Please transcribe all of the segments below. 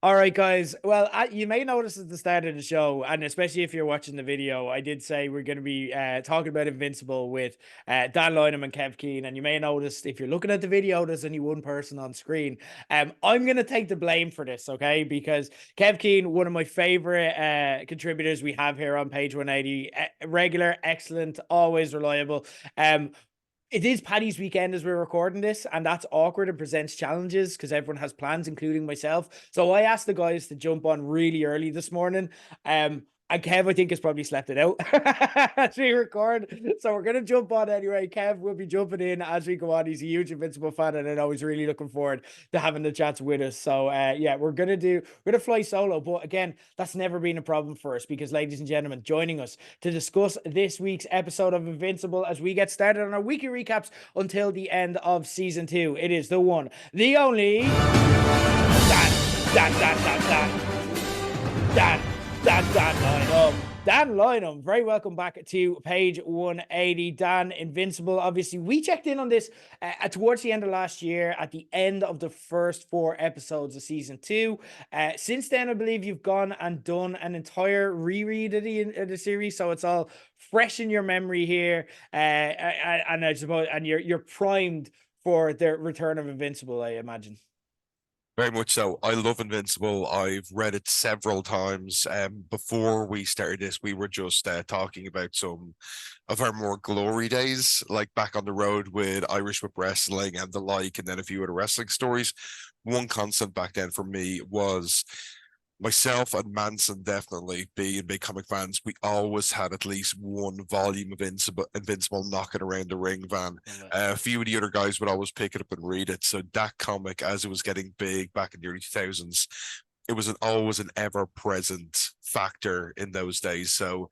All right, guys. Well, you may notice at the start of the show, and especially if you're watching the video, I did say we're going to be talking about Invincible with Dan Lynham and Kev Keane. And you may notice if you're looking at the video, there's only one person on screen. I'm going to take the blame for this, okay? Because Kev Keane, one of my favorite contributors we have here on page 180, regular, excellent, always reliable. It is Paddy's weekend as we're recording this, and that's awkward and presents challenges because everyone has plans, including myself. So I asked the guys to jump on really early this morning. And Kev, I think, has probably slept it out as we record. So we're gonna jump on anyway. Kev will be jumping in as we go on. He's a huge Invincible fan, and I know he's really looking forward to having the chats with us. So yeah, we're gonna fly solo. But again, that's never been a problem for us because, ladies and gentlemen, joining us to discuss this week's episode of Invincible as we get started on our weekly recaps until the end of season 2. It is the one, the only Dan. Dan Lynham, very welcome back to page 180. Dan, Invincible. Obviously, we checked in on this towards the end of last year, at the end of the first 4 episodes of season 2. Since then, I believe you've gone and done an entire reread of the series, so it's all fresh in your memory here. And I suppose, and you're primed for the return of Invincible, I imagine. Very much so. I love Invincible. I've read it several times. Before we started this, we were just talking about some of our more glory days, like back on the road with Irish Whip Wrestling and the like, and then a few other wrestling stories. One constant back then for me was myself and Manson, definitely being big comic fans. We always had at least one volume of Invincible knocking around the ring van. A few of the other guys would always pick it up and read it. So that comic, as it was getting big back in the early 2000s, it was always an ever-present factor in those days. So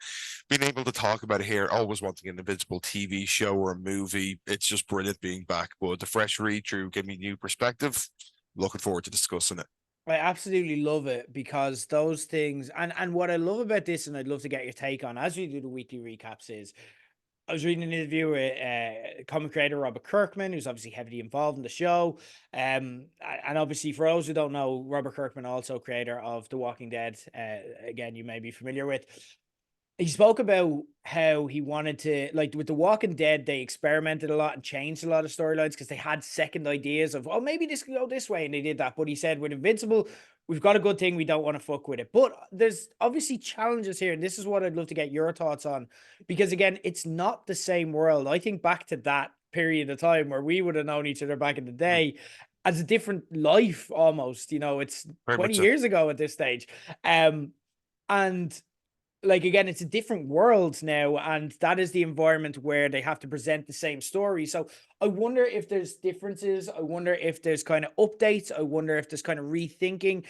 being able to talk about it here, always wanting an Invincible TV show or a movie, it's just brilliant being back. But the fresh read through gave me new perspective. Looking forward to discussing it. I absolutely love it because those things, and what I love about this, and I'd love to get your take on as we do the weekly recaps, is I was reading an interview with comic creator Robert Kirkman, who's obviously heavily involved in the show. And obviously, for those who don't know, Robert Kirkman, also creator of The Walking Dead, again, you may be familiar with. He spoke about how he wanted to, like, with The Walking Dead, they experimented a lot and changed a lot of storylines because they had second ideas of, oh, maybe this could go this way, and they did that. But he said with Invincible, we've got a good thing, we don't want to fuck with it. But there's obviously challenges here, and this is what I'd love to get your thoughts on, because again, it's not the same world. I think back to that period of time where we would have known each other back in the day as a different life almost. It's Very 20 much so. years ago at this stage. And like, again, it's a different world now, and that is the environment where they have to present the same story. So I wonder if there's differences. I wonder if there's kind of updates. I wonder if there's kind of rethinking.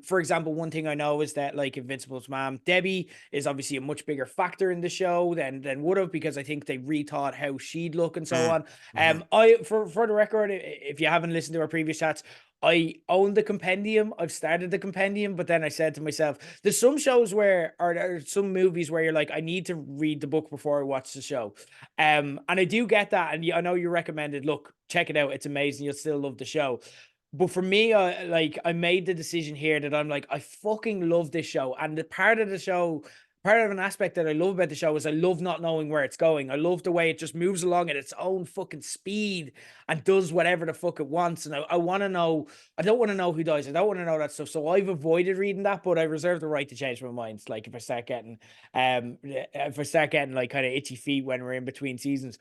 For example, one thing I know is that, like, Invincible's mom Debbie is obviously a much bigger factor in the show than would have, because I think they rethought how she'd look and so on. I for the record, if you haven't listened to our previous chats, I own the compendium. I've started the compendium, but then I said to myself, there's some shows where, or there are some movies where you're like, I need to read the book before I watch the show. And I do get that. And I know you recommended, look, check it out. It's amazing. You'll still love the show. But for me, I made the decision here that I'm like, I fucking love this show. And the part of the show, part of an aspect that I love about the show is I love not knowing where it's going. I love the way it just moves along at its own fucking speed and does whatever the fuck it wants. And I want to know, I don't want to know who dies. I don't want to know that stuff. So I've avoided reading that, but I reserve the right to change my mind. Like, if I start getting like kind of itchy feet when we're in between seasons.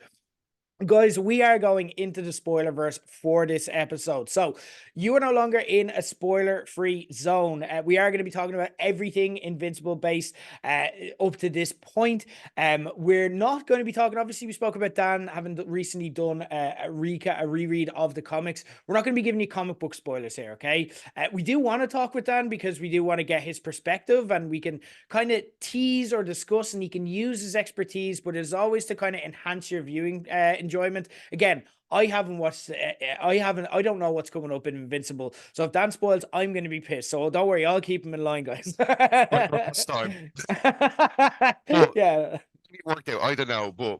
Guys, we are going into the spoiler verse for this episode. So you are no longer in a spoiler-free zone. We are going to be talking about everything Invincible based up to this point. We're not going to be talking, obviously, we spoke about Dan having recently done a reread of the comics. We're not going to be giving you comic book spoilers here, okay? We do want to talk with Dan because we do want to get his perspective, and we can kind of tease or discuss, and he can use his expertise, but it's always to kind of enhance your viewing enjoyment. Again, I haven't watched, I don't know what's coming up in Invincible. So if Dan spoils, I'm going to be pissed. So don't worry, I'll keep him in line, guys. This time. But Yeah. it worked out. I don't know, but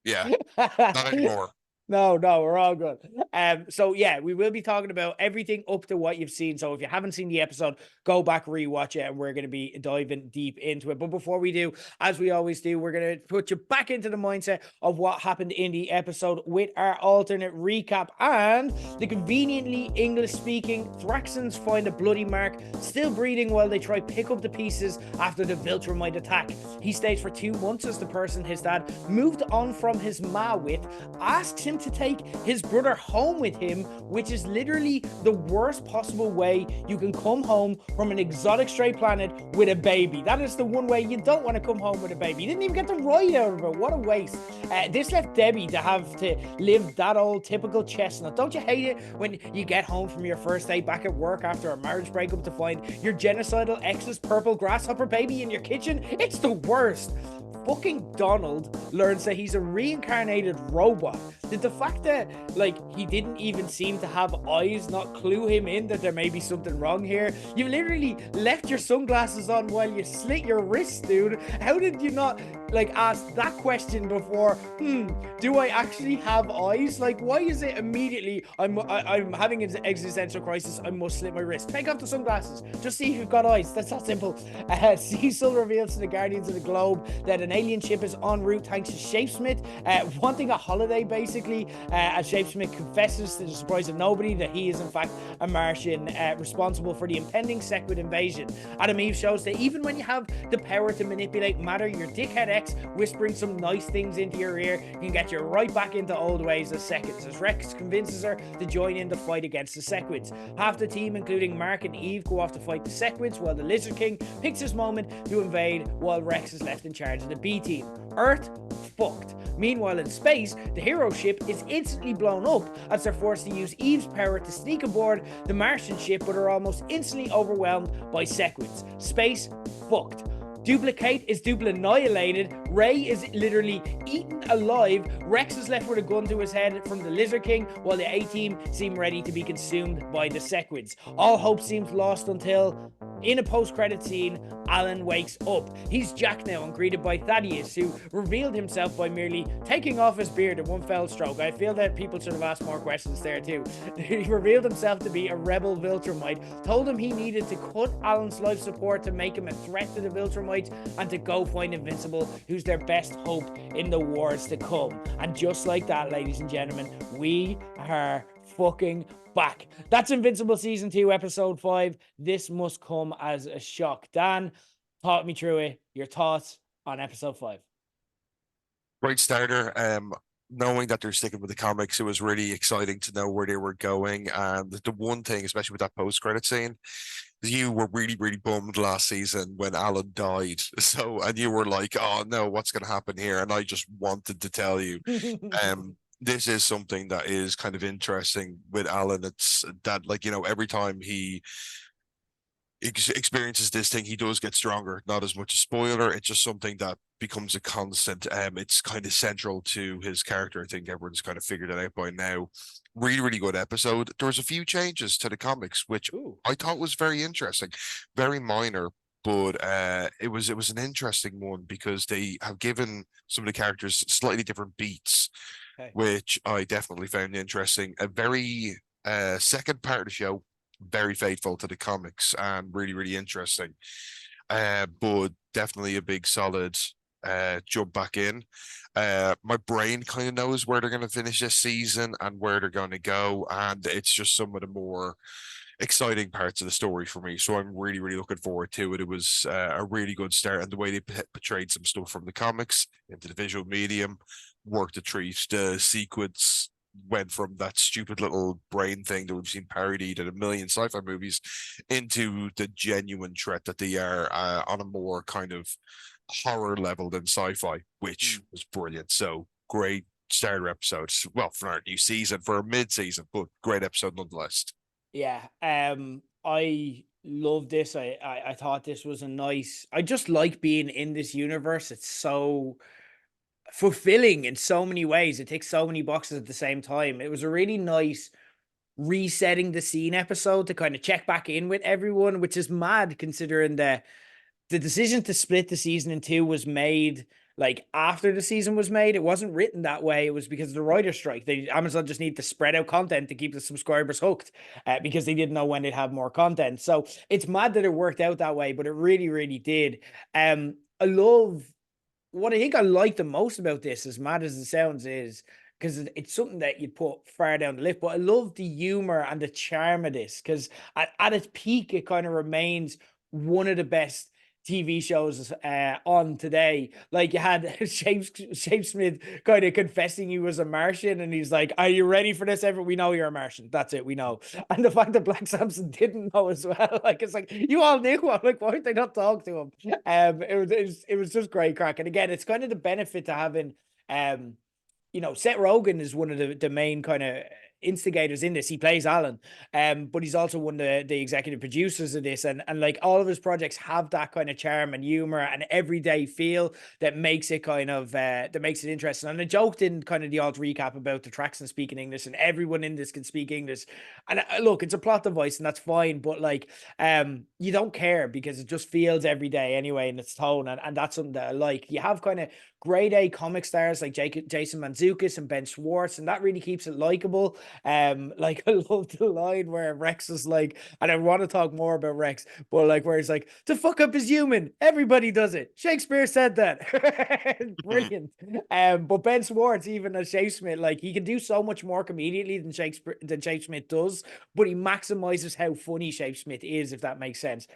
yeah, not anymore. No, no, we're all good. So yeah, we will be talking about everything up to what you've seen. So if you haven't seen the episode, go back, rewatch it, and we're going to be diving deep into it. But before we do, as we always do, we're going to put you back into the mindset of what happened in the episode with our alternate recap. And the conveniently English-speaking Thraxans find a bloody mark still breathing while they try pick up the pieces after the Viltrumite attack. He stays for 2 months as the person his dad moved on from his ma with, asks him to take his brother home with him, which is literally the worst possible way you can come home from an exotic stray planet with a baby. That is the one way you don't want to come home with a baby. You didn't even get the ride out of it. What a waste. This left Debbie to have to live that old typical chestnut. Don't you hate it when you get home from your first day back at work after a marriage breakup to find your genocidal ex's purple grasshopper baby in your kitchen? It's the worst. Fucking Donald learns that he's a reincarnated robot. Did the fact that, like, he didn't even seem to have eyes not clue him in that there may be something wrong here? You literally left your sunglasses on while you slit your wrist, dude. How did you not, like, ask that question before? Do I actually have eyes? Like, why is it immediately I'm having an existential crisis, I must slit my wrist? Take off the sunglasses. Just see if you've got eyes. That's not simple. Cecil reveals to the Guardians of the Globe that an alien ship is en route thanks to Shapesmith, wanting a holiday, basically, as Shapesmith confesses to the surprise of nobody that he is in fact a Martian responsible for the impending Sequid invasion. Adam Eve shows that even when you have the power to manipulate matter, your dickhead ex whispering some nice things into your ear can get you right back into old ways as seconds, as Rex convinces her to join in the fight against the Sequids. Half the team, including Mark and Eve, go off to fight the Sequids, while the Lizard King picks his moment to invade, while Rex is left in charge of the B team. Earth fucked. Meanwhile, in space, the hero ship is instantly blown up as they're forced to use Eve's power to sneak aboard the Martian ship, but are almost instantly overwhelmed by Sequids. Space fucked. Duplicate is annihilated. Ray is literally eaten alive. Rex is left with a gun to his head from the Lizard King, while the A-Team seem ready to be consumed by the Sequids. All hope seems lost until, in a post-credit scene, Alan wakes up. He's Jack now and greeted by Thaddeus, who revealed himself by merely taking off his beard in one fell stroke. I feel that people should have asked more questions there too. He revealed himself to be a rebel Viltrumite, told him he needed to cut Alan's life support to make him a threat to the Viltrumites, and to go find Invincible, who's their best hope in the wars to come. And just like that, ladies and gentlemen, we are fucking back. That's Invincible Season 2, Episode 5. This must come as a shock. Dan, talk me through it. Your thoughts on Episode 5. Great starter. Knowing that they're sticking with the comics, it was really exciting to know where they were going. And the one thing, especially with that post-credit scene, you were really, really bummed last season when Alan died. So, and you were like, oh no, what's going to happen here? And I just wanted to tell you, this is something that is kind of interesting with Alan. It's that, like, every time he experiences this thing, he does get stronger. Not as much a spoiler, it's just something that becomes a constant. It's kind of central to his character. I think everyone's kind of figured it out by now. Really, really good episode. There was a few changes to the comics, which I thought was very interesting, very minor, but it was an interesting one because they have given some of the characters slightly different beats, which I definitely found interesting. A very second part of the show, very faithful to the comics and really, really interesting. But definitely a big solid jump back in. My brain kind of knows where they're going to finish this season and where they're going to go, and it's just some of the more exciting parts of the story for me. So I'm really, really looking forward to it. It was a really good start, and the way they portrayed some stuff from the comics into the visual medium worked a treat. The sequence went from that stupid little brain thing that we've seen parodied in a million sci-fi movies into the genuine threat that they are, on a more kind of horror level than sci-fi, which was brilliant. So great starter episodes. Well, for our new season, for a mid-season, but great episode nonetheless. Yeah, I love this. I thought this was a nice. I just like being in this universe. It's so fulfilling in so many ways. It ticks so many boxes at the same time. It was a really nice resetting the scene episode to kind of check back in with everyone, which is mad considering the decision to split the season in two was made like after the season was made. It wasn't written that way. It was because of the writer's strike. Amazon just needed to spread out content to keep the subscribers hooked, because they didn't know when they'd have more content. So it's mad that it worked out that way, but it really, really did. I love what I think I like the most about this, as mad as it sounds, is because it's something that you put far down the list. But I love the humor and the charm of this, because at its peak, it kind of remains one of the best TV shows on today. Like you had Shape Smith kind of confessing he was a Martian, and he's like, "Are you ready for this? Ever? We know you're a Martian. That's it. We know." And the fact that Black Samson didn't know as well, like it's like you all knew. I'm like, why did they not talk to him? It was just great crack. And again, it's kind of the benefit to having um Seth Rogen is one of the main kind of instigators in this. He plays Alan, but he's also one of the executive producers of this, and like all of his projects have that kind of charm and humor and everyday feel that makes it kind of that makes it interesting. And I joked in kind of the alt recap about the Traxton speaking English, and everyone in this can speak English. And look, it's a plot device, and that's fine, but like you don't care because it just feels every day anyway in its tone, and that's something that I like. You have kind of grade A comic stars like Jason Mantzoukas and Ben Schwartz, and that really keeps it likable. Like I love the line where Rex is like, and I want to talk more about Rex, but like where he's like, "To fuck up is human. Everybody does it. Shakespeare said that." Brilliant. But Ben Schwartz, even as Shape Smith, like he can do so much more comedically than Shape Smith does, but he maximizes how funny Shape Smith is, if that makes sense.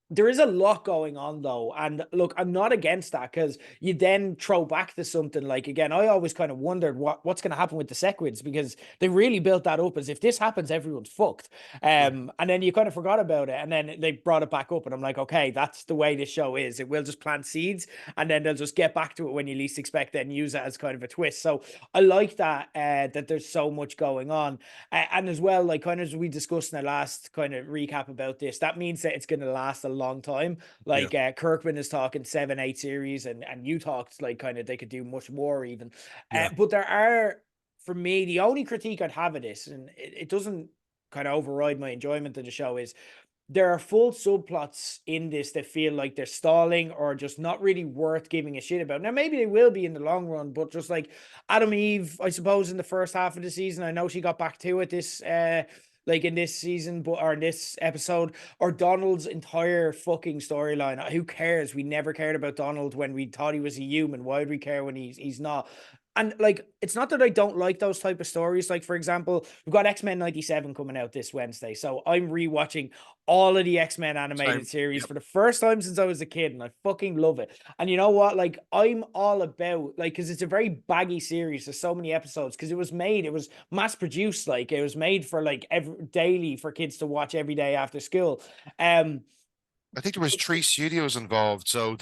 There is a lot going on though, and look, I'm not against that, because you then throw back to something like, again, I always kind of wondered what's going to happen with the Sequids, because they really built that up as if this happens everyone's fucked. And then you kind of forgot about it, and then they brought it back up, and I'm like, okay, that's the way this show is. It will just plant seeds, and then they'll just get back to it when you least expect it and use it as kind of a twist. So I like that, that there's so much going on. And as well, like kind of as we discussed in the last kind of recap about this, that means that it's going to last a long time. Yeah, Like Kirkman is talking 7, 8 series, and you talked like kind of they could do much more even. yeah, But there are, for me, the only critique I'd have of this, and it doesn't kind of override my enjoyment of the show, is there are full subplots in this that feel like they're stalling or just not really worth giving a shit about. Now, maybe they will be in the long run, but just like Adam Eve, I suppose, in the first half of the season, I know she got back to it this like in this season, but or in this episode, or Donald's entire fucking storyline. Who cares? We never cared about Donald when we thought he was a human. Why would we care when he's not? And like, it's not that I don't like those type of stories. Like, for example, we've got X-Men 97 coming out this Wednesday. So I'm rewatching all of the X-Men animated same. series Yep. for the first time since I was a kid, and I fucking love it. And you know what? Like, I'm all about, like, because it's a very baggy series. There's so many episodes, because it was mass produced, like it was made for like every daily for kids to watch every day after school. Um I think there was three studios involved, so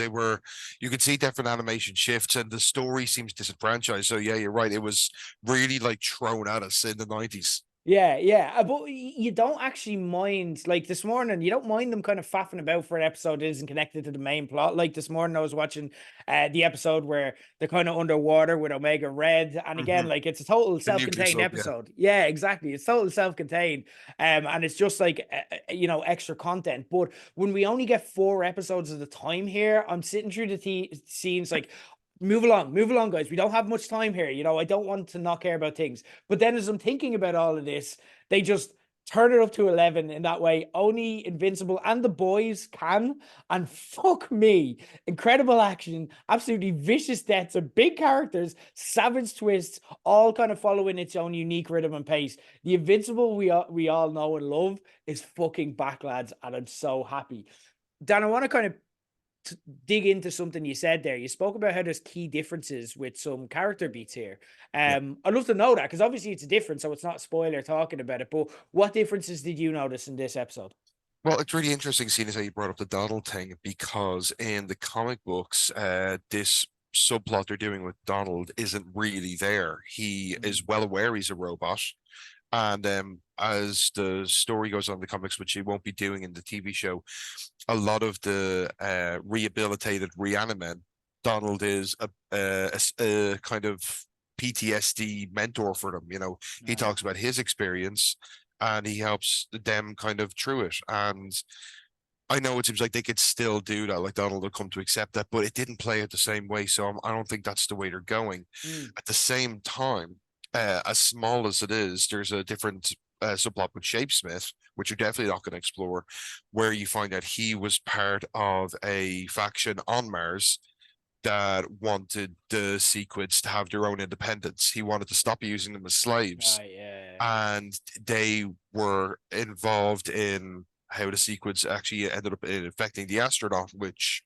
you could see different animation shifts, and the story seems disenfranchised. So yeah, you're right. It was really like thrown at us in the 90s. Yeah, yeah. But you don't actually mind, like this morning, you don't mind them kind of faffing about for an episode that isn't connected to the main plot. Like this morning, I was watching the episode where they're kind of underwater with Omega Red. And again, Hmm. like it's a total The nuclear self-contained sub, yeah. episode. Yeah, exactly. It's total self-contained. And it's just like, extra content. But when we only get 4 episodes at a time here, I'm sitting through the scenes like, move along, guys. We don't have much time here. I don't want to not care about things. But then as I'm thinking about all of this, they just turn it up to 11 in that way. Only Invincible and the boys can. And fuck me. Incredible action, absolutely vicious deaths of big characters, savage twists, all kind of following its own unique rhythm and pace. The Invincible we all know and love is fucking back, lads. And I'm so happy. Dan, I want to kind of dig into something you said there. You spoke about how there's key differences with some character beats here. Yeah. I'd love to know that, because obviously it's a difference, so it's not a spoiler talking about it. But what differences did you notice in this episode? Well, it's really interesting seeing as how you brought up the Donald thing, because in the comic books, this subplot they're doing with Donald isn't really there. He is Mm. well aware he's a robot. And as the story goes on in the comics, which he won't be doing in the TV show, a lot of the rehabilitated reanimen, Donald is a kind of PTSD mentor for them. He Uh-huh. talks about his experience and he helps them kind of through it. And I know it seems like they could still do that, like Donald will come to accept that, but it didn't play out the same way. So I don't think that's the way they're going. Mm, At the same time, as small as it is, there's a different subplot with Shapesmith, which you're definitely not going to explore, where you find that he was part of a faction on Mars that wanted the Sequids to have their own independence. He wanted to stop using them as slaves, right, yeah. and they were involved in how the sequence actually ended up infecting the astronaut, which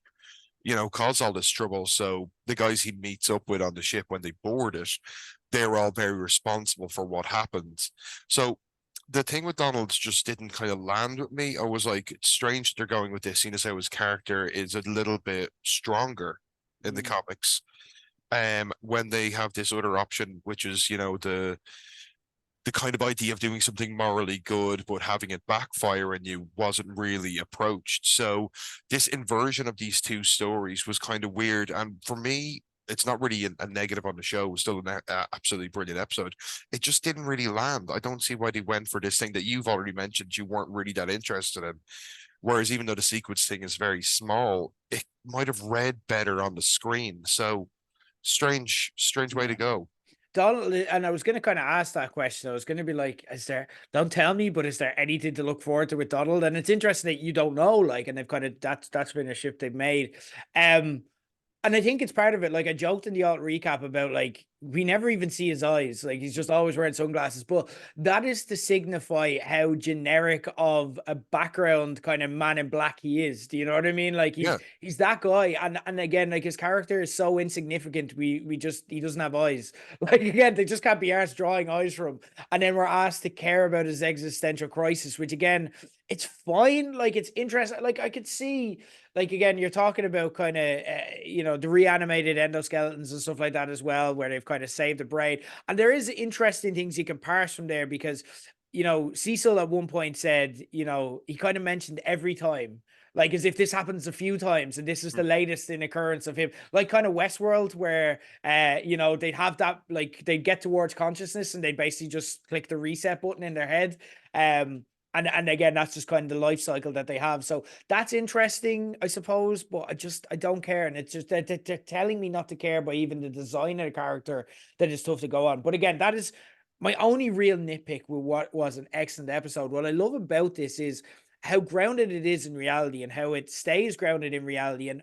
caused all this trouble. So the guys he meets up with on the ship when they board it, they're all very responsible for what happened. So the thing with Donald just didn't kind of land with me. I was like, it's strange that they're going with this, seeing as how his character is a little bit stronger in the Mm, comics. When they have this other option, which is, the kind of idea of doing something morally good but having it backfire on you wasn't really approached. So this inversion of these two stories was kind of weird. And for me, it's not really a negative on the show. It was still an absolutely brilliant episode. It just didn't really land. I don't see why they went for this thing that you've already mentioned you weren't really that interested in. Whereas even though the sequence thing is very small, it might have read better on the screen. So strange way to yeah. go. Donald, and I was going to kind of ask that question. I was going to be like, don't tell me, but is there anything to look forward to with Donald? And it's interesting that you don't know, like, and they've kind of, that's been a shift they've made. Um, and I think it's part of it. Like I joked in the alt recap about like we never even see his eyes. Like he's just always wearing sunglasses. But that is to signify how generic of a background kind of man in black he is. Do you know what I mean? Like he's Yeah. he's that guy. And again, like his character is so insignificant. We just he doesn't have eyes. Like again, they just can't be asked drawing eyes for him. And then we're asked to care about his existential crisis, which again, it's fine. Like it's interesting. Like I could see like again, you're talking about kind of the reanimated endoskeletons and stuff like that as well, where they've kind of saved the brain. And there is interesting things you can parse from there because Cecil at one point said, he kind of mentioned every time. Like as if this happens a few times, and this is the latest in occurrence of him, like kind of Westworld, where they'd have that, like they'd get towards consciousness and they'd basically just click the reset button in their head. And again, that's just kind of the life cycle that they have. So that's interesting, I suppose, but I don't care. And it's just they're telling me not to care by even the design of the character that is tough to go on. But again, that is my only real nitpick with what was an excellent episode. What I love about this is how grounded it is in reality and how it stays grounded in reality. And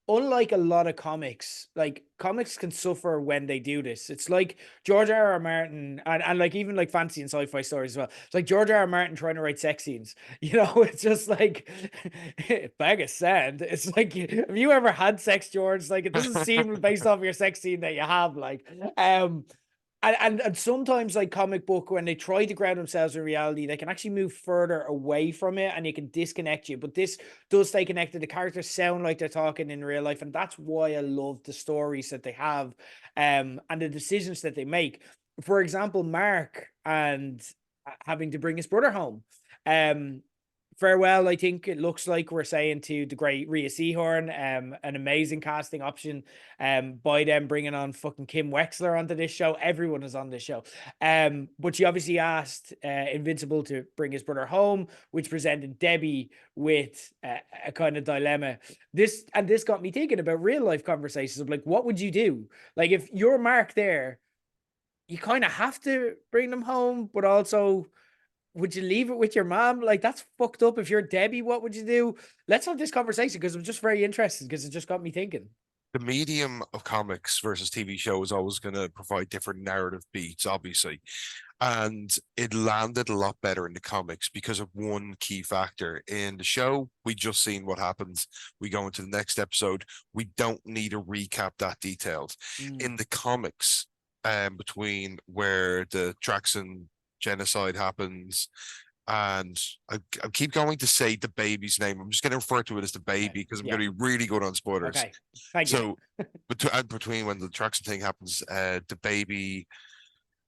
unlike a lot of comics, like comics can suffer when they do this. It's like George R. R. Martin and like even like fantasy and sci-fi stories as well. It's like George R. R. Martin trying to write sex scenes. It's just like bag of sand. It's like have you ever had sex, George? Like it doesn't seem based off your sex scene that you have. Like and sometimes like comic book when they try to ground themselves in reality they can actually move further away from it and it can disconnect you, but this does stay connected. The characters sound like they're talking in real life, and that's why I love the stories that they have and the decisions that they make. For example, Mark and having to bring his brother home. um Farewell, I think it looks like we're saying to the great Rhea Seahorn, an amazing casting option. By them bringing on fucking Kim Wexler onto this show, everyone is on this show. But she obviously asked Invincible to bring his brother home, which presented Debbie with a kind of dilemma. This got me thinking about real life conversations of like, what would you do? Like, if you're Mark there, you kind of have to bring them home, but also would you leave it with your mom? Like that's fucked up. If you're Debbie, what would you do? Let's have this conversation because I'm just very interested because it just got me thinking. The medium of comics versus TV show is always going to provide different narrative beats, obviously. And it landed a lot better in the comics because of one key factor. In the show, we just seen what happens. We go into the next episode. We don't need to recap that detailed. Mm, In the comics, between where the Traxon genocide happens, and I keep going to say the baby's name. I'm just going to refer to it as the okay. baby because I'm Yeah. going to be really good on spoilers. Okay. Thank you. So, between when the Traxon thing happens, the baby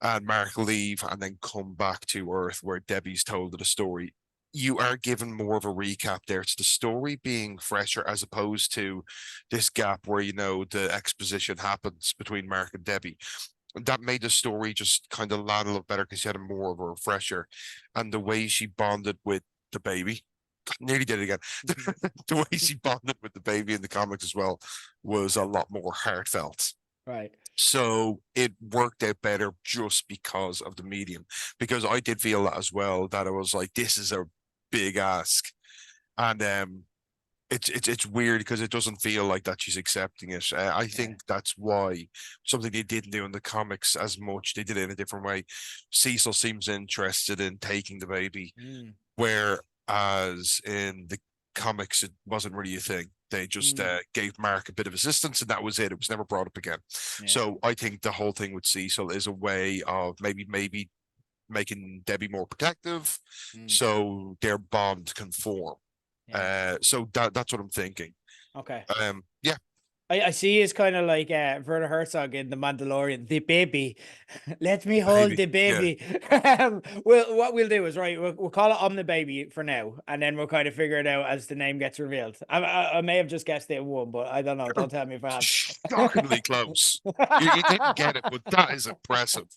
and Mark leave and then come back to Earth where Debbie's told the story. You are given more of a recap there. It's the story being fresher as opposed to this gap where, the exposition happens between Mark and Debbie. That made the story just kind of land a little better because you had more of a refresher. And the way she bonded with the baby, nearly did it again. The way she bonded with the baby in the comics as well was a lot more heartfelt. Right. So it worked out better just because of the medium. Because I did feel that as well, that I was like, this is a big ask. And it's weird because it doesn't feel like that she's accepting it. I Yeah. think that's why something they didn't do in the comics as much, they did it in a different way. Cecil seems interested in taking the baby, Mm, whereas in the comics it wasn't really a thing. They just mm, gave Mark a bit of assistance, and that was it. It was never brought up again. yeah. So I think the whole thing with Cecil is a way of maybe making Debbie more protective, Mm, so their bond can form. yeah. So that's what I'm thinking. Okay. Yeah, I see it's kind of like Werner Herzog in The Mandalorian, the baby. Let me hold maybe. the Yeah. baby. What we'll do is, right, we'll call it the Baby for now, and then we'll kind of figure it out as the name gets revealed. I may have just guessed it one, but I don't know. You're Don't tell me if I shockingly close. You didn't get it, but that is impressive.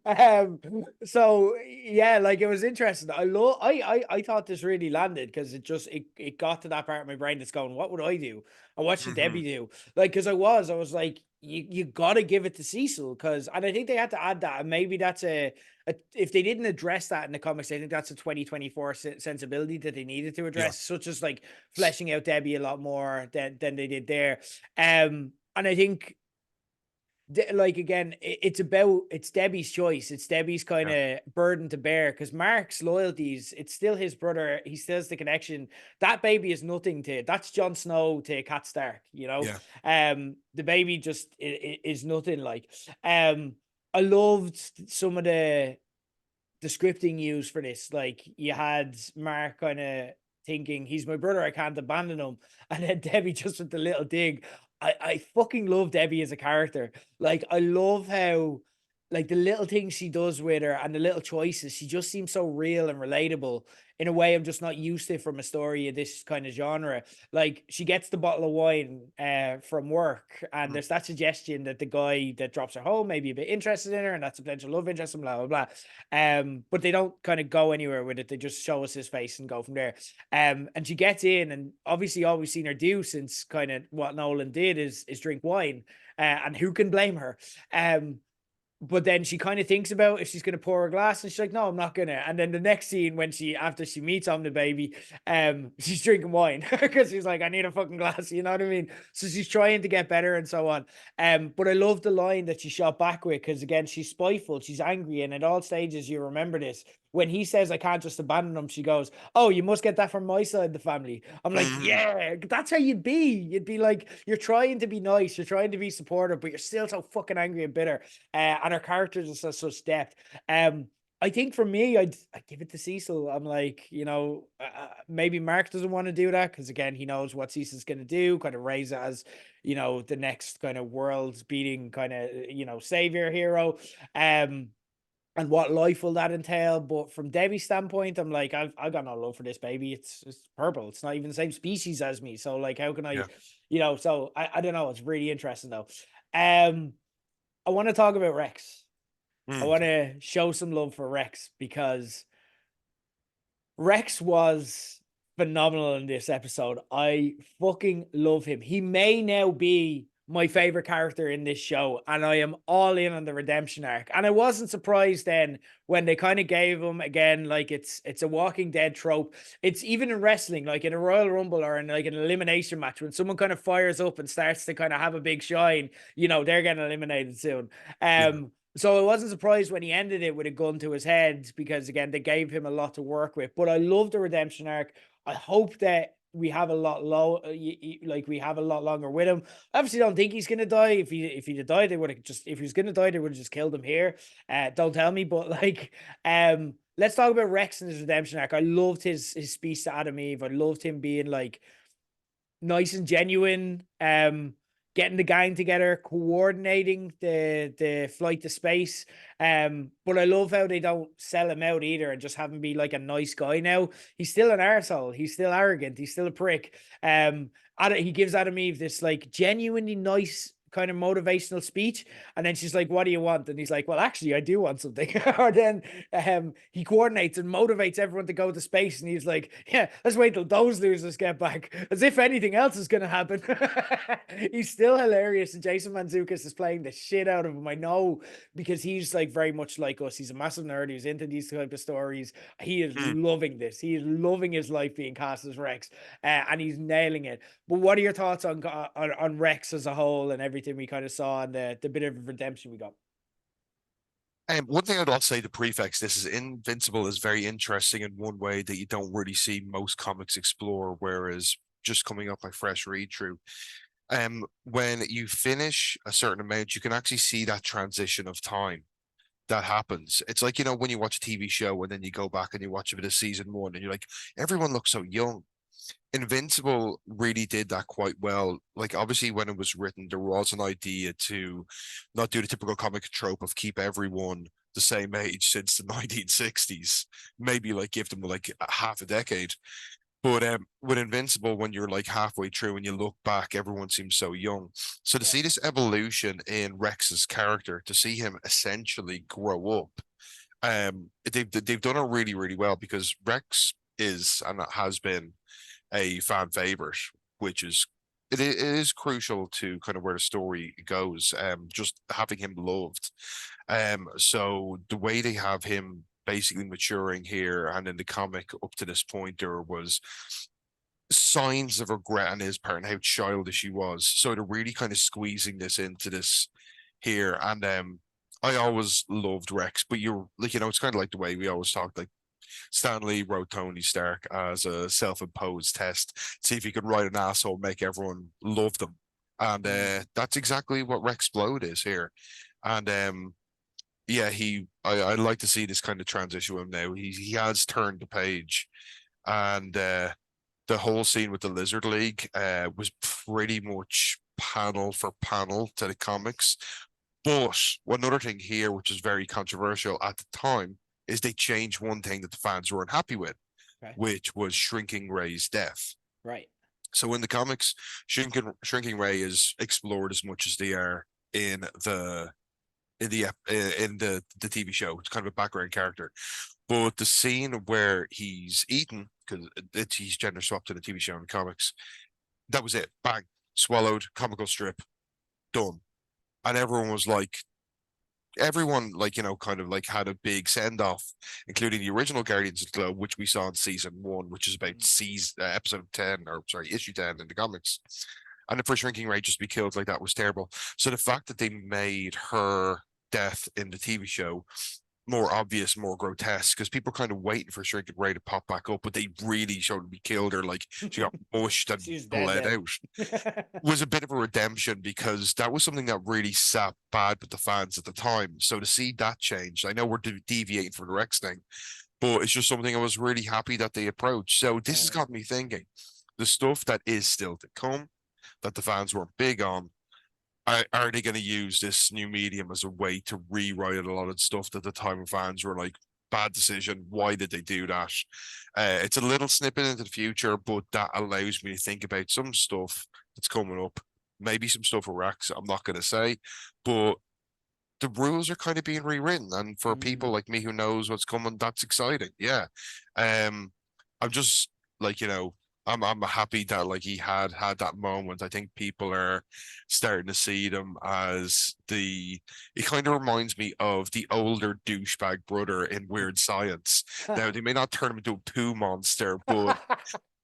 um so yeah, like it was interesting. I thought this really landed because it got to that part of my brain that's going, what would I do and what should Hmm. Debbie do? Like, because I was like, you gotta give it to Cecil, because, and I think they had to add that, and maybe that's a if they didn't address that in the comics, I think that's a 2024 sensibility that they needed to Yeah, address, such as like fleshing out Debbie a lot more than they did there. And I think, like, again, it's Debbie's choice. It's Debbie's kind yeah, of burden to bear, because Mark's loyalties, it's still his brother. He still has the connection. That baby is nothing to that's Jon Snow to Cat Stark, you know. yeah, The baby just is nothing. Like, I loved some of the scripting used for this. Like, you had Mark kind of thinking, he's my brother, I can't abandon him. And then Debbie just with the little dig. I fucking love Debbie as a character. Like, I love how, like, the little things she does with her and the little choices, she just seems so real and relatable in a way I'm just not used to from a story of this kind of genre. Like, she gets the bottle of wine from work, and mm, there's that suggestion that the guy that drops her home may be a bit interested in her, and that's a potential love interest, and blah blah blah. But they don't kind of go anywhere with it. They just show us his face and go from there. And she gets in, and obviously all we've seen her do since kind of what Nolan did is drink wine. And who can blame her? But then she kind of thinks about if she's going to pour a glass, and she's like, no, I'm not gonna. And then the next scene, when after she meets the baby, she's drinking wine because she's like, I need a fucking glass, you know what I mean? So she's trying to get better and so on. But I love the line that she shot back with, because again, she's spiteful, she's angry, and at all stages you remember this. When he says, I can't just abandon him, she goes, oh, you must get that from my side of the family. I'm like, mm, yeah, that's how you'd be. You'd be like, you're trying to be nice, you're trying to be supportive, but you're still so fucking angry and bitter. And her characters are such depth. I think for me, I'd give it to Cecil. I'm like, maybe Mark doesn't want to do that because, again, he knows what Cecil's going to do, kind of raise it as, the next kind of world beating kind of, savior hero. And what life will that entail? But from Debbie's standpoint, I'm like, I've got no love for this baby. It's purple. It's not even the same species as me. So, like, how can I, yeah. so I don't know. It's really interesting though. Um, I want to talk about Rex. I Mm, want to show some love for Rex, because Rex was phenomenal in this episode. I fucking love him. He may now be my favorite character in this show, and I am all in on the redemption arc. And I wasn't surprised then when they kind of gave him, again, like, it's a Walking Dead trope. It's even in wrestling, like in a Royal Rumble or in like an elimination match, when someone kind of fires up and starts to kind of have a big shine, they're getting eliminated soon. yeah, So I wasn't surprised when he ended it with a gun to his head, because, again, they gave him a lot to work with. But I love the redemption arc. I hope that we have a lot like we have a lot longer with him. I obviously don't think he's gonna die. If he'd have died, they would have just if he was gonna die, they would have just killed him here. Don't tell me, but like, let's talk about Rex and his redemption arc. I loved his speech to Adam Eve. I loved him being like nice and genuine, getting the gang together, coordinating the flight to space. But I love how they don't sell him out either and just have him be like a nice guy now. He's still an arsehole. He's still arrogant. He's still a prick. He gives Adam Eve this like genuinely nice kind of motivational speech, and then she's like, "What do you want?" And he's like, "Well, actually, I do want something." Or then he coordinates and motivates everyone to go to space, and he's like, "Yeah, let's wait till those losers get back, as if anything else is going to happen." He's still hilarious, and Jason Mantzoukas is playing the shit out of him. I know, because he's like very much like us. He's a massive nerd. He's into these type of stories. He is Mm. loving this. He is loving his life being cast as Rex, and he's nailing it. But what are your thoughts on Rex as a whole and everything we kind of saw and the bit of redemption we got? One thing I'd also say to prefix this is Invincible is very interesting in one way that you don't really see most comics explore, whereas just coming up like fresh read through. When you finish a certain amount, you can actually see that transition of time that happens. It's like, when you watch a TV show and then you go back and you watch a bit of season one and you're like, everyone looks so young. Invincible really did that quite well. Like, obviously, when it was written, there was an idea to not do the typical comic trope of keep everyone the same age since the 1960s, maybe like give them like a half a decade. But with Invincible, when you're like halfway through and you look back, everyone seems so young. So to Yeah. see this evolution in Rex's character, to see him essentially grow up, they've done it really, really well, because Rex is and has been a fan favorite, which is it is crucial to kind of where the story goes. Just having him loved. So the way they have him basically maturing here and in the comic up to this point, there was signs of regret on his part and how childish he was. So they're really kind of squeezing this into this here. And I always loved Rex, but you're like, it's kind of like the way we always talk, like Stan Lee wrote Tony Stark as a self-imposed test, see if he could write an asshole, make everyone love them. And that's exactly what Rex Blode is here. And yeah, I'd like to see this kind of transition with him now. He has turned the page, and the whole scene with the Lizard League was pretty much panel for panel to the comics. But one other thing here, which is very controversial at the time, is they changed one thing that the fans weren't happy with, Okay. which was Shrinking Ray's death. Right. So in the comics, Shrinking Ray is explored as much as they are in the TV show. It's kind of a background character. But the scene where he's eaten, because he's gender swapped in the TV show and comics, that was it. Bang, swallowed, comical strip, done. And everyone like, kind of like had a big send off, including the original Guardians of the Globe, which we saw in season one, which is about episode 10, or sorry, issue 10 in the comics. And the first Shrinking Ray just be killed like that was terrible. So the fact that they made her death in the TV show more obvious, more grotesque, because people kind of waiting for Shrinking Ray to pop back up, but they really showed we killed her, like she got mushed and She's bled dead. out, was a bit of a redemption, because that was something that really sat bad with the fans at the time. So to see that change, I know we're deviating from the Rex thing, but it's just something I was really happy that they approached. So this has got me thinking, the stuff that is still to come, that the fans weren't big on, are they going to use this new medium as a way to rewrite a lot of stuff that the time fans were like, bad decision, why did they do that? It's a little snippet into the future, but that allows me to think about some stuff that's coming up, maybe some stuff with Rex, I'm not going to say, but the rules are kind of being rewritten, and for people like me who knows what's coming, that's exciting. Yeah. I'm just like, I'm happy that like he had that moment. I think people are starting to see them as it kind of reminds me of the older douchebag brother in Weird Science. Now they may not turn him into a poo monster, but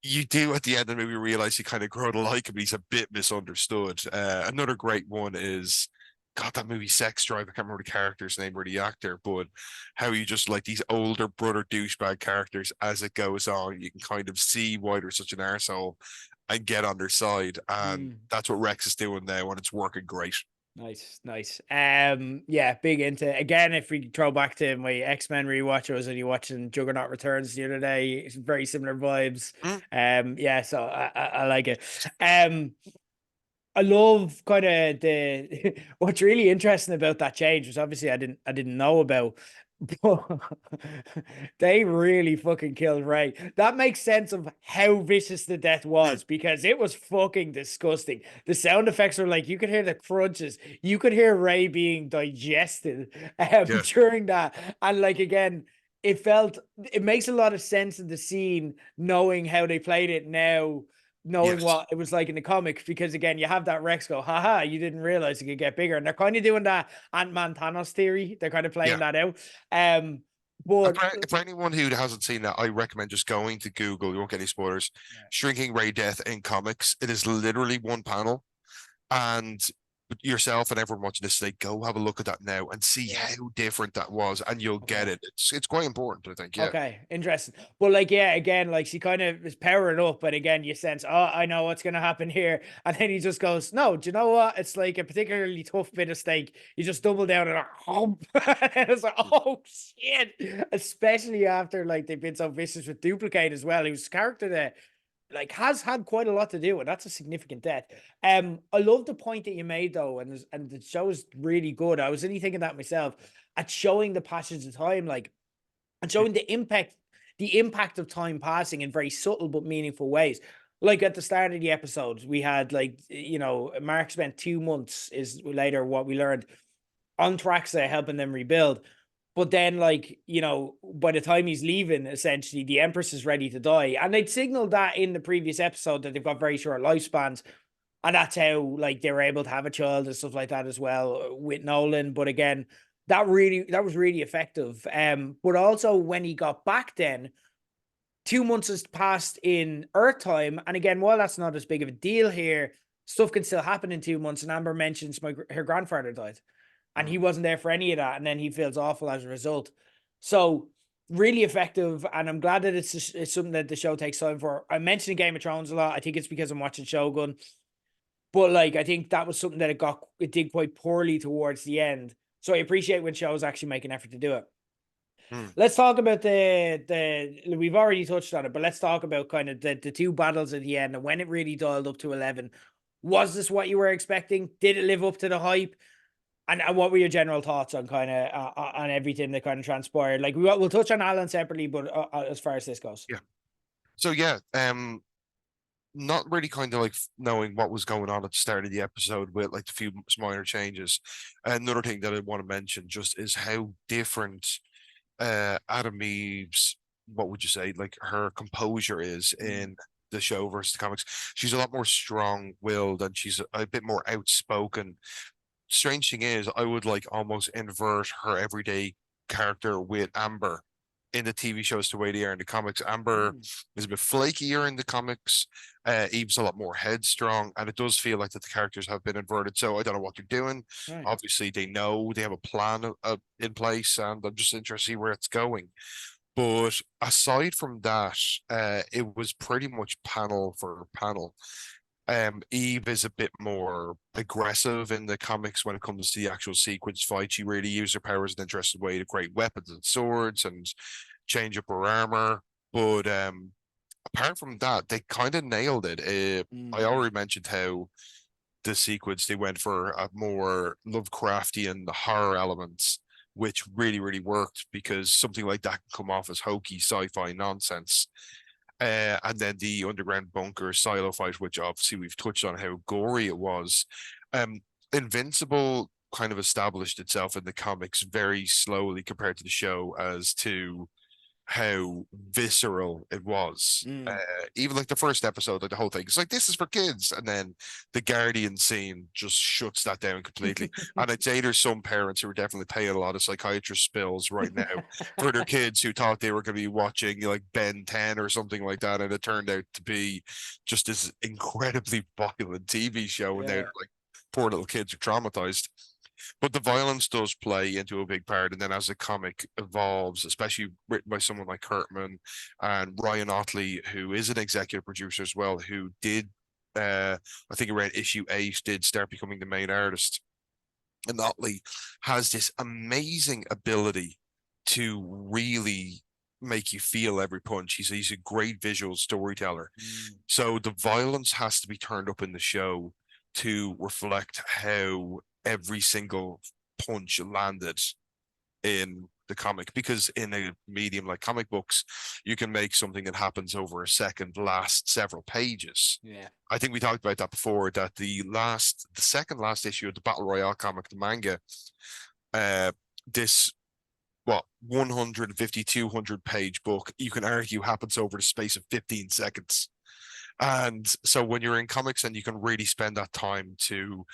you do at the end of the movie realize you kind of grow to like him. He's a bit misunderstood. Another great one is, God, that movie Sex Drive. I can't remember the character's name or the actor, but how you just like these older brother douchebag characters as it goes on. You can kind of see why they're such an arsehole and get on their side. And that's what Rex is doing now, and it's working great. Nice, nice. Yeah, big into again. If we throw back to my X-Men rewatch, I was only watching Juggernaut Returns the other day. It's very similar vibes. Mm. Yeah, so I like it. I love kind of the what's really interesting about that change, which obviously I didn't know about. They really fucking killed Ray. That makes sense of how vicious the death Mm, was because it was fucking disgusting. The sound effects were like you could hear the crunches, you could hear Ray being digested yeah, during that, and like again, it makes a lot of sense in the scene knowing how they played it now. Knowing yes, what it was like in the comic, because again, you have that Rex go, haha, you didn't realize it could get bigger. And they're kind of doing that Ant-Man Thanos theory. They're kind of yeah. playing that out. Um, but For anyone who hasn't seen that, I recommend just going to Google. You won't get any spoilers. Shrinking Ray death in comics. It is literally one panel, and yourself and everyone watching this, they go have a look at that now and see yeah, how different that was, and you'll get okay. it. It's quite important, I think. Yeah, Okay, interesting. But like, yeah, again, like she kind of is powering up, but again, you sense, oh, I know what's gonna happen here, and then he just goes, no, do you know what? It's like a particularly tough bit of steak. You just double down and hump. And it's like, mm, oh shit! Especially after like they've been so vicious with Duplicate as well, whose character that like has had quite a lot to do, and that's a significant death. I love the point that you made though, and the show is really good. I was really thinking that myself at showing the passage of time, like and mm, showing the impact of time passing in very subtle but meaningful ways. Like at the start of the episodes, we had like Mark spent 2 months is later what we learned on Traxa helping them rebuild. But then, like, by the time he's leaving, essentially, the Empress is ready to die. And they'd signaled that in the previous episode that they've got very short lifespans. And that's how, like, they were able to have a child and stuff like that as well with Nolan. But again, that was really effective. But also when he got back then, 2 months has passed in Earth time. And again, while that's not as big of a deal here, stuff can still happen in 2 months. And Amber mentions her grandfather died and he mm. wasn't there for any of that, and then he feels awful as a result. So really effective, and I'm glad that it's something that the show takes time for. I'm mentioning Game of Thrones a lot. I think it's because I'm watching Shogun, but like I think that was something that it did quite poorly towards the end. So I appreciate when shows actually make an effort to do it. Mm. Let's talk about the we've already touched on it, but let's talk about kind of the two battles at the end and when it really dialed up to 11. Was this what you were expecting? Did it live up to the hype? And what were your general thoughts on kind of on everything that kind of transpired? Like we'll touch on Alan separately, but as far as this goes, Yeah. So yeah, not really kind of like knowing what was going on at the start of the episode with like a few minor changes. Another thing that I want to mention just is how different Adam Eve's, what would you say, like her composure is mm, in the show versus the comics. She's a lot more strong-willed and she's a bit more outspoken. Strange thing is, I would like almost invert her everyday character with Amber in the TV shows the way they are in the comics. Amber mm, is a bit flakier in the comics. Eve's a lot more headstrong, and it does feel like that the characters have been inverted. So I don't know what they're doing. right, Obviously, they know they have a plan in place, and I'm just interested to see where it's going. But aside from that, it was pretty much panel for panel. Eve is a bit more aggressive in the comics when it comes to the actual sequence fight. She really used her powers in an interesting way to create weapons and swords and change up her armor. But apart from that, they kind of nailed it. I mm, already mentioned how the sequence they went for a more Lovecraftian horror elements, which really, really worked because something like that can come off as hokey sci-fi nonsense. And then the underground bunker silo fight, which obviously we've touched on how gory it was. Um, Invincible kind of established itself in the comics very slowly compared to the show as to how visceral it was. mm. Even like the first episode, like the whole thing, it's like this is for kids, and then the Guardian scene just shuts that down completely. And I'd say there's some parents who are definitely paying a lot of psychiatrist bills right now for their kids who thought they were going to be watching like Ben 10 or something like that, and it turned out to be just this incredibly violent TV show, and now Yeah. like poor little kids are traumatized. But the violence does play into a big part, and then as the comic evolves, especially written by someone like Kurtman and Ryan Otley, who is an executive producer as well, who did, I think around issue 8, did start becoming the main artist. And Otley has this amazing ability to really make you feel every punch. He's a great visual storyteller. Mm, So the violence has to be turned up in the show to reflect how every single punch landed in the comic, because in a medium like comic books, you can make something that happens over a second last several pages. Yeah. I think we talked about that before, that the second last issue of the Battle Royale comic, the manga, uh, this, what, 150, 200 page book, you can argue happens over the space of 15 seconds. And so when you're in comics and you can really spend that time to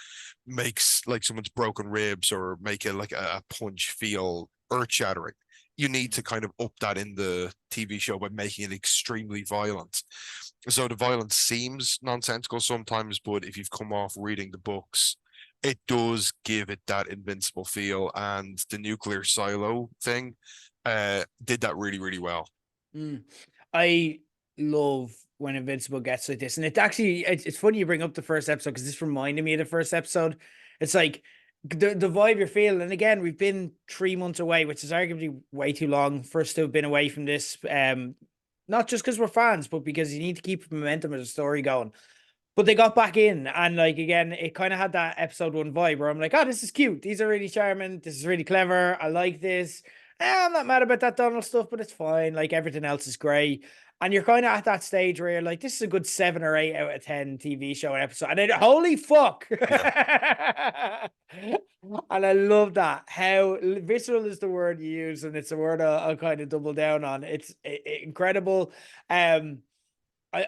make like someone's broken ribs or make it like a punch feel earth shattering, you need to kind of up that in the TV show by making it extremely violent. So the violence seems nonsensical sometimes, but if you've come off reading the books, it does give it that Invincible feel. And the nuclear silo thing did that really, really well. Mm. I love when Invincible gets like this, and it's funny you bring up the first episode because this reminded me of the first episode. It's like the vibe you're feeling, and again, we've been 3 months away, which is arguably way too long for us to have been away from this. Not just because we're fans, but because you need to keep momentum of the story going. But they got back in, and like again, it kind of had that episode one vibe where I'm like, oh, this is cute. These are really charming. This is really clever. I like this. I'm not mad about that Donald stuff, but it's fine. Like everything else is great. And you're kind of at that stage where you're like, this is a good 7 or 8 out of 10 TV show episode. And then holy fuck. Yeah. And I love that. How visceral is the word you use, and it's a word I'll kind of double down on. It's incredible.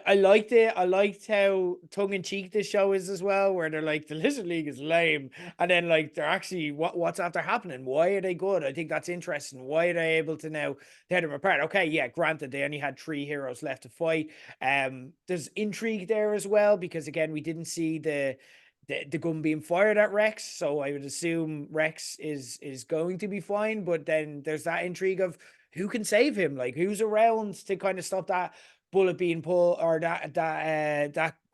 I liked it. I liked how tongue in cheek this show is as well, where they're like the Lizard League is lame, and then like they're actually what's after happening? Why are they good? I think that's interesting. Why are they able to now tear them apart? Okay, yeah, granted they only had 3 heroes left to fight. There's intrigue there as well because again we didn't see the gun being fired at Rex, so I would assume Rex is going to be fine. But then there's that intrigue of who can save him, like who's around to kind of stop that bullet being pulled or that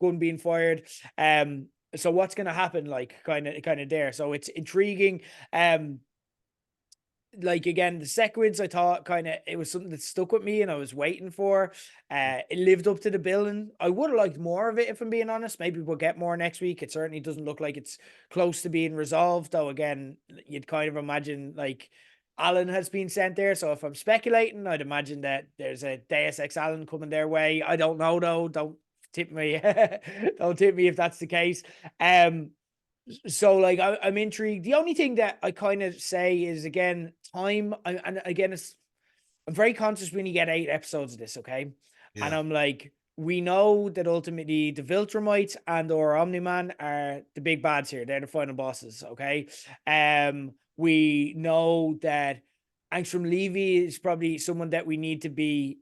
gun being fired. So what's gonna happen? Like kind of there. So it's intriguing. Like again, the sequence I thought kind of it was something that stuck with me and I was waiting for. It lived up to the billing. I would have liked more of it if I'm being honest. Maybe we'll get more next week. It certainly doesn't look like it's close to being resolved, though. Again, you'd kind of imagine like Alan has been sent there. So if I'm speculating, I'd imagine that there's a Deus Ex Alan coming their way. I don't know though. Don't tip me. Don't tip me if that's the case. So like I'm intrigued. The only thing that I kind of say is again time. And again, I'm very conscious when you get 8 episodes of this, okay? And Yeah. I'm like, we know that ultimately the Viltrumites and or Omni-Man are the big bads here. They're the final bosses, okay? We know that Angstrom Levy is probably someone that we need to be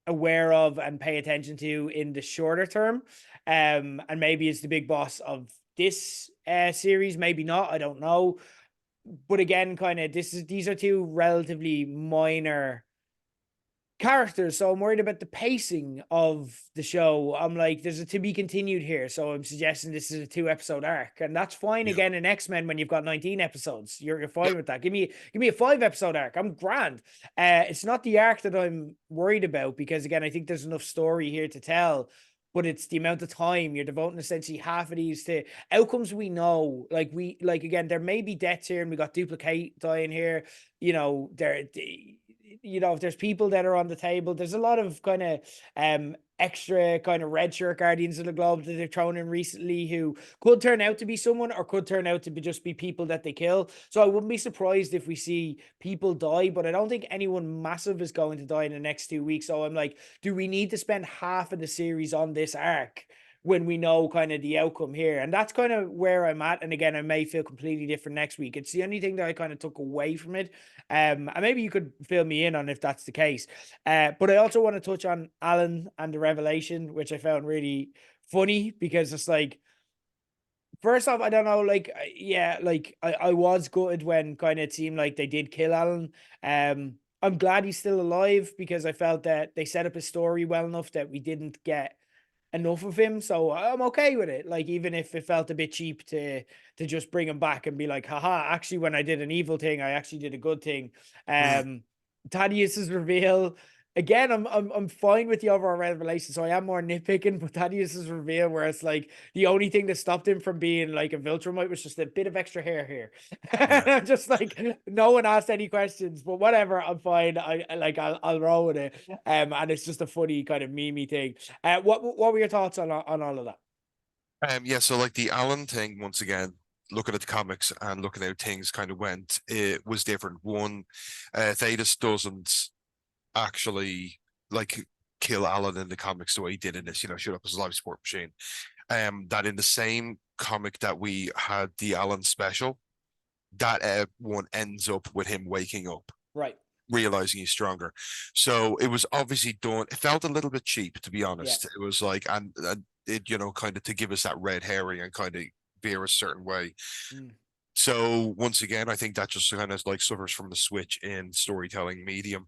aware of and pay attention to in the shorter term. And maybe it's the big boss of this series, maybe not, I don't know. But again, kind of these are two relatively minor characters, so I'm worried about the pacing of the show. I'm like, there's a to be continued here, so I'm suggesting this is a 2 episode arc, and that's fine. Yeah. Again, in X-Men, when you've got 19 episodes, you're Yeah. fine with that. Give me a 5 episode arc. I'm grand. It's not the arc that I'm worried about because again, I think there's enough story here to tell. But it's the amount of time you're devoting essentially half of these to outcomes we know. Like again, there may be deaths here, and we got duplicate dying here. You know, if there's people that are on the table, there's a lot of kind of extra kind of red shirt guardians of the globe that they've thrown in recently who could turn out to be someone or could turn out to be just be people that they kill. So I wouldn't be surprised if we see people die, but I don't think anyone massive is going to die in the next 2 weeks. So I'm like, do we need to spend half of the series on this arc when we know kind of the outcome here? And that's kind of where I'm at. And again, I may feel completely different next week. It's the only thing that I kind of took away from it. And maybe you could fill me in on if that's the case. But I also want to touch on Alan and the revelation, which I found really funny because it's like, first off, I don't know, like, yeah, like I was gutted when kind of it seemed like they did kill Alan. I'm glad he's still alive because I felt that they set up his story well enough that we didn't get enough of him, so I'm okay with it. Like even if it felt a bit cheap to just bring him back and be like, haha, actually when I did an evil thing, I actually did a good thing. Mm. Thaddeus's reveal, again, I'm fine with the overall revelation, so I am more nitpicking, but that uses reveal where it's like the only thing that stopped him from being like a Viltrumite was just a bit of extra hair here. Yeah. And I'm just like, no one asked any questions, but whatever, I'm fine. I'll roll with it. And it's just a funny kind of memey thing. What were your thoughts on all of that? Yeah, so like the Alan thing, once again, looking at the comics and looking at how things kind of went, it was different. One, Thetis doesn't actually like kill Alan in the comics the way he did in this, shoot up as a live sport machine. That in the same comic that we had the Alan special, that one ends up with him waking up, Right. realizing he's stronger. So it was obviously done. It felt a little bit cheap, to be Yeah. honest. It was like, and it, kind of to give us that red herring and kind of veer a certain way. Mm. So once again, I think that just kind of like suffers from the switch in storytelling medium.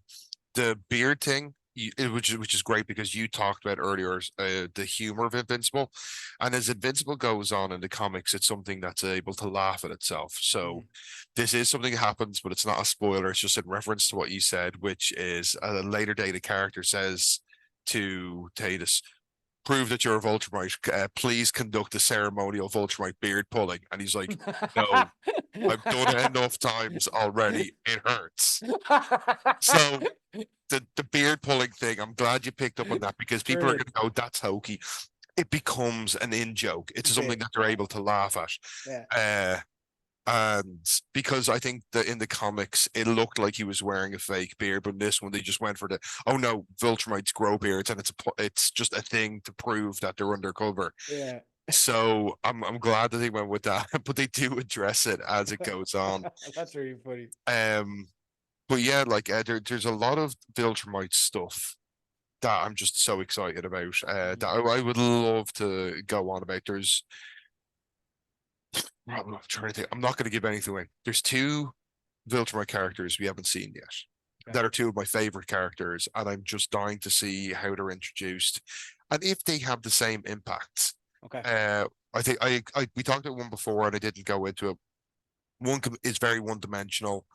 The beard thing, which is great because you talked about earlier the humor of Invincible, and as Invincible goes on in the comics, it's something that's able to laugh at itself. So Mm. this is something that happens, but it's not a spoiler. It's just in reference to what you said, which is at a later date, a character says to Tatus, "Prove that you're a Viltrumite. Please conduct a ceremonial Viltrumite beard pulling." And he's like, "No, I've done it enough times already. It hurts." So the beard pulling thing, I'm glad you picked up on that because people are going Brilliant. to go, "That's hokey." It becomes an in joke. A It's something bit. that they're able to laugh at. Yeah. Uh, and because I think that in the comics it looked like he was wearing a fake beard, but in this one they just went for the, oh no, Viltrumites grow beards, and it's just a thing to prove that they're undercover. Yeah. So I'm glad that they went with that, but they do address it as it goes on. That's really funny. Um, but yeah, like there's a lot of Viltrumite stuff that I'm just so excited about. That I would love to go on about. I'm trying to think. I'm not going to give anything away. There's two Viltrumite characters we haven't seen yet. Okay. That are two of my favorite characters, and I'm just dying to see how they're introduced and if they have the same impact. Okay. I think we talked about one before, and I didn't go into it. One is very one-dimensional,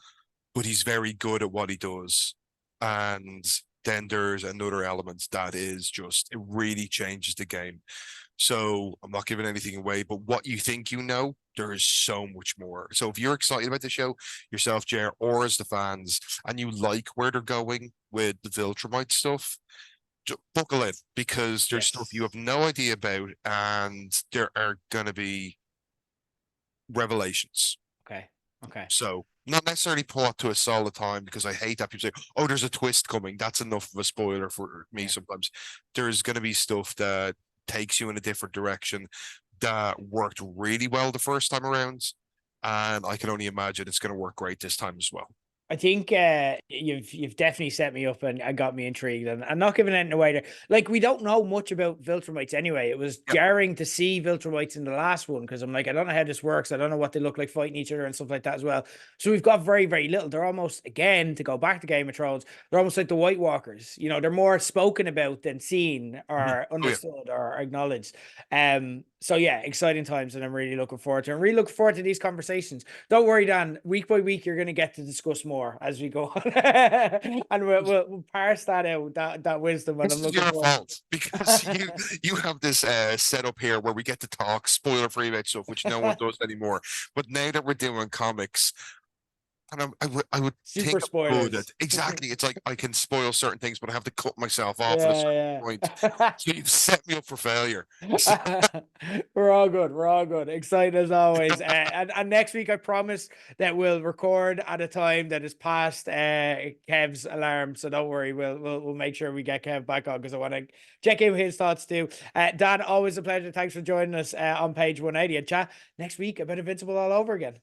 but he's very good at what he does, and then there's another element that is just it really changes the game. So I'm not giving anything away, but what you think there is so much more. So if you're excited about the show yourself, Jer, or as the fans, and you like where they're going with the Viltrumite stuff, buckle in because there's stuff you Yes. have no idea about, and there are going to be revelations. Okay. Okay. So not necessarily pull up to us all the time because I hate that people say, "Oh, there's a twist coming." That's enough of a spoiler for me Yeah. sometimes. There's going to be stuff that takes you in a different direction that worked really well the first time around, and I can only imagine it's going to work great this time as well. I think you've definitely set me up and got me intrigued, and I'm not giving anything away there. Like, we don't know much about Viltrumites anyway. It was Yeah. jarring to see Viltrumites in the last one because I'm like, I don't know how this works. I don't know what they look like fighting each other and stuff like that as well. So we've got very, very little. They're almost, again, to go back to Game of Thrones, they're almost like the White Walkers. They're more spoken about than seen or Oh yeah. understood or acknowledged. So yeah, exciting times, and I'm really looking forward to it. I'm really looking forward to these conversations. Don't worry, Dan. Week by week, you're going to get to discuss more as we go on, and we'll parse that out, that wisdom, and This I'm is looking your forward. fault because you have this setup here where we get to talk spoiler free about stuff which no one does anymore. But now that we're doing comics, and I would think Super I'm good at spoilers. exactly. It's like I can spoil certain things, but I have to cut myself off at a certain Yeah, point. yeah. So you've set me up for failure. So, We're all good. We're all good. Excited as always. And next week, I promise that we'll record at a time that is past Kev's alarm. So don't worry. We'll make sure we get Kev back on because I want to check in with his thoughts too. Dan, always a pleasure. Thanks for joining us on page 180 and chat next week about Invincible all over again.